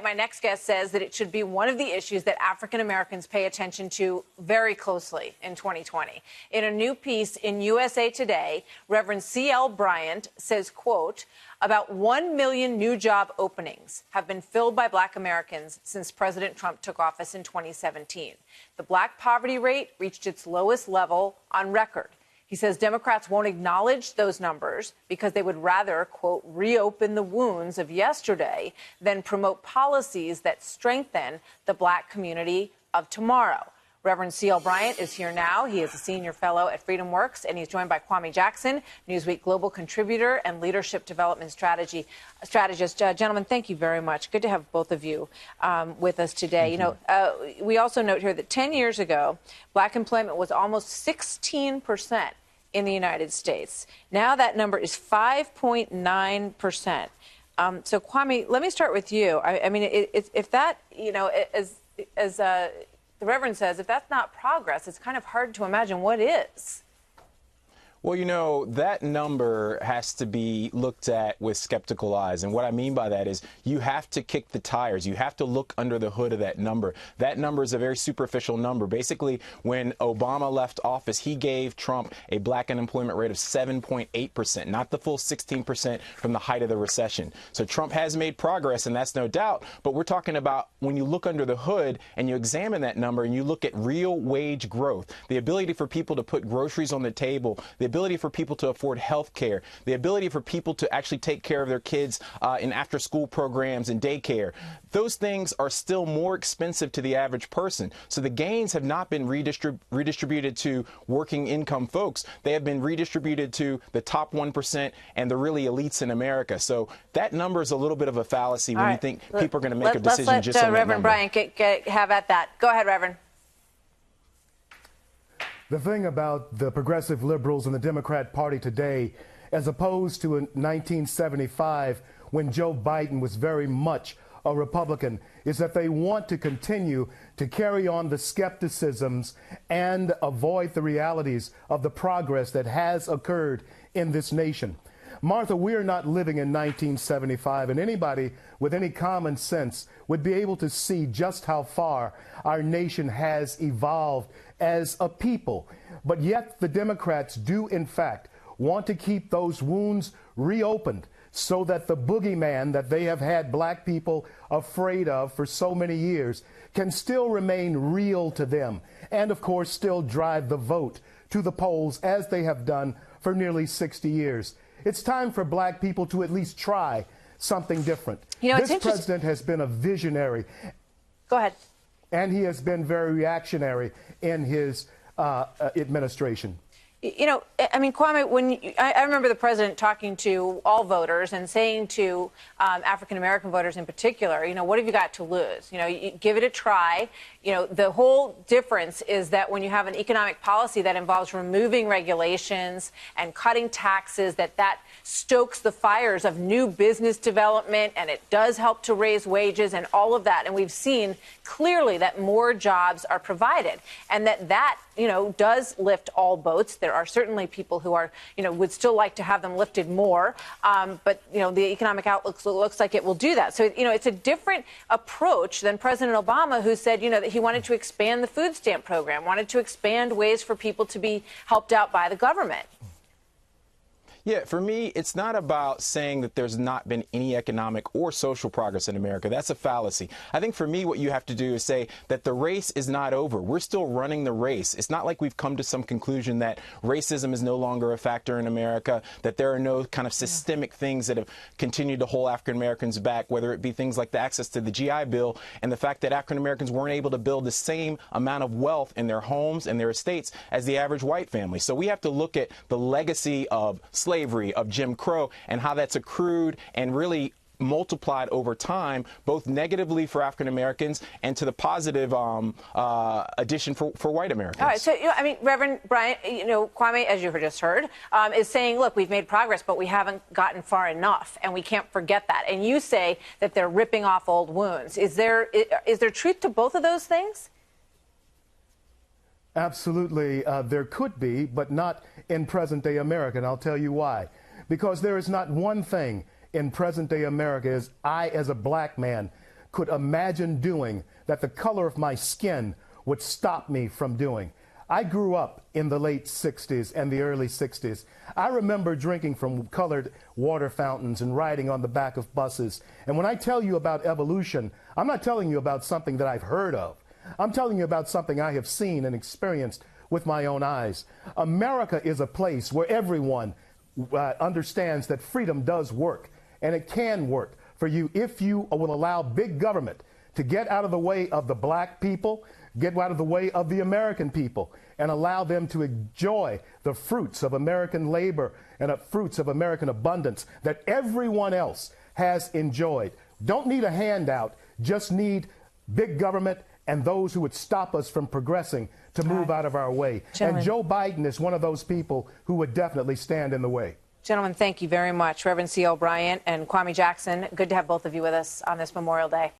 My next guest says that it should be one of the issues that African Americans pay attention to very closely in 2020. In a new piece in USA Today, Reverend C.L. Bryant says, quote, about 1 million new job openings have been filled by Black Americans since President Trump took office in 2017. The Black poverty rate reached its lowest level on record. He says Democrats won't acknowledge those numbers because they would rather, quote, reopen the wounds of yesterday than promote policies that strengthen the Black community of tomorrow. Reverend C.L. Bryant is here now. He is a senior fellow at Freedom Works, and he's joined by Kwame Jackson, Newsweek global contributor and leadership development strategist. Gentlemen, thank you very much. Good to have both of you with us today. We also note here that 10 years ago, Black employment was almost 16% in the United States. Now that number is 5.9%. So, Kwame, let me start with you. I mean, if that, as the Reverend says, if that's not progress, it's kind of hard to imagine what is. Well, that number has to be looked at with skeptical eyes. And what I mean by that is you have to kick the tires. You have to look under the hood of that number. That number is a very superficial number. Basically, when Obama left office, he gave Trump a Black unemployment rate of 7.8%, not the full 16% from the height of the recession. So Trump has made progress, and that's no doubt. But we're talking about when you look under the hood and you examine that number and you look at real wage growth, the ability for people to put groceries on the table, the ability for people to afford health care, the ability for people to actually take care of their kids in after-school programs and daycare. Those things are still more expensive to the average person. So the gains have not been redistributed to working income folks. They have been redistributed to the top 1% and the really elites in America. So that number is a little bit of a fallacy when you think people are going to make a decision just on that number. Reverend Bryant have at that. Go ahead, Reverend. The thing about the progressive liberals and the Democrat Party today, as opposed to in 1975 when Joe Biden was very much a Republican, is that they want to continue to carry on the skepticisms and avoid the realities of the progress that has occurred in this nation. Martha, we are not living in 1975, and anybody with any common sense would be able to see just how far our nation has evolved as a people. But yet the Democrats do, in fact, want to keep those wounds reopened so that the boogeyman that they have had Black people afraid of for so many years can still remain real to them and, of course, still drive the vote to the polls as they have done for nearly 60 years. It's time for Black people to at least try something different. This president has been a visionary. Go ahead. And he has been very reactionary in his administration. I mean, Kwame, I remember the president talking to all voters and saying to African-American voters in particular, what have you got to lose? You give it a try. The whole difference is that when you have an economic policy that involves removing regulations and cutting taxes, that stokes the fires of new business development, and it does help to raise wages and all of that. And we've seen clearly that more jobs are provided and that does lift all boats. There are certainly people who are, would still like to have them lifted more. But, the economic outlook looks like it will do that. So, it's a different approach than President Obama, who said, that he wanted to expand the food stamp program, wanted to expand ways for people to be helped out by the government. Yeah, for me, it's not about saying that there's not been any economic or social progress in America. That's a fallacy. I think for me, what you have to do is say that the race is not over. We're still running the race. It's not like we've come to some conclusion that racism is no longer a factor in America, that there are no kind of systemic things that have continued to hold African Americans back, whether it be things like the access to the GI Bill and the fact that African Americans weren't able to build the same amount of wealth in their homes and their estates as the average white family. So we have to look at the legacy of slavery, of Jim Crow, and how that's accrued and really multiplied over time, both negatively for African Americans and to the positive addition for white Americans. All right. So, Reverend Bryant, Kwame, as you just heard, is saying, look, we've made progress, but we haven't gotten far enough, and we can't forget that. And you say that they're ripping off old wounds. Is there truth to both of those things? Absolutely. There could be, but not in present-day America, and I'll tell you why. Because there is not one thing in present-day America as I, as a Black man, could imagine doing, that the color of my skin would stop me from doing. I grew up in the late 60s and the early 60s. I remember drinking from colored water fountains and riding on the back of buses. And when I tell you about evolution, I'm not telling you about something that I've heard of. I'm telling you about something I have seen and experienced with my own eyes. America is a place where everyone understands that freedom does work, and it can work for you if you will allow big government to get out of the way of the black people, get out of the way of the American people, and allow them to enjoy the fruits of American labor and the fruits of American abundance that everyone else has enjoyed. Don't need a handout, just need big government and those who would stop us from progressing to move out of our way. Gentlemen. And Joe Biden is one of those people who would definitely stand in the way. Gentlemen, thank you very much. Reverend C.L. Bryant and Kwame Jackson, good to have both of you with us on this Memorial Day.